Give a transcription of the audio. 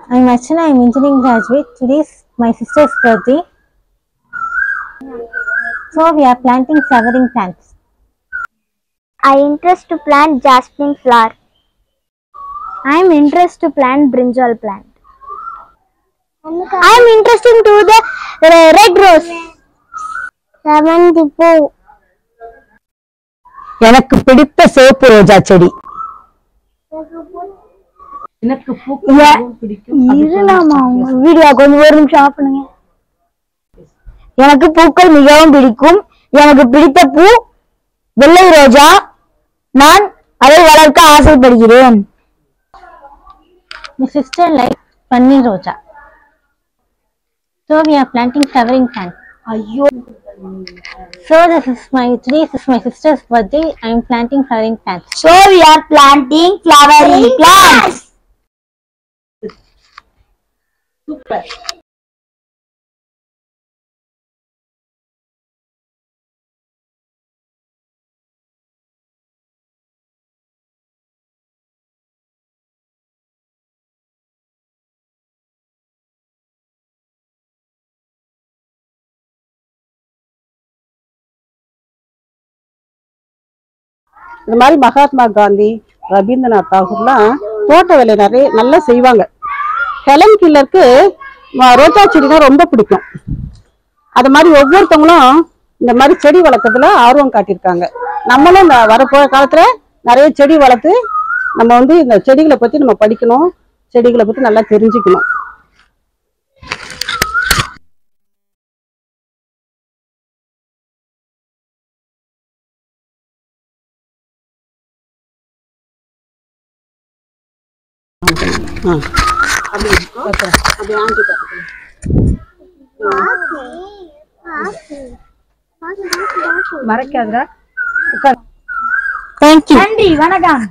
I'm Archana, I'm engineering graduate. Today is my sister's birthday. So we are planting flowering plants. I interest to plant jasmine flower. I am interested to plant brinjal plant. I am interested to the red rose. Seventy பூ. எனக்கு பிடித்த சிவப்பு ரோஜா செடி. எனக்கு பூக்கள் பிடிக்கும். இருலாமா video கொஞ்சம் ஒரு நிமிஷம் ஆஃப் பண்ணுங்க. எனக்கு பூக்கள் மிகவும் பிடிக்கும். எனக்கு பிடித்த பூ வெள்ளை ரோஜா. நான் அதை வளர்க்க ஆசைப்படுகிறேன். My sister likes paneer roja. So we are planting flowering plants. So today is my sister's birthday. I am planting flowering plants. So we are planting flowering plants. Super. இந்த மாதிரி மகாத்மா காந்தி, ரவீந்திரநாத் தாகூர்லாம் தோட்ட வேலை நிறைய நல்லா செய்வாங்க. ஹெலன் கில்லருக்கு ரோஜா செடினா ரொம்ப பிடிக்கும். அது மாதிரி ஒவ்வொருத்தவங்களும் இந்த மாதிரி செடி வளர்க்கறதுல ஆர்வம் காட்டியிருக்காங்க. நம்மளும் இந்த வரப்போற காலத்துல நிறைய செடி வளர்த்து நம்ம வந்து இந்த செடிகளை பத்தி நம்ம படிக்கணும், செடிகளை பத்தி நல்லா தெரிஞ்சுக்கணும். மறக்காதடா. Thank you. நன்றி, வணக்கம்.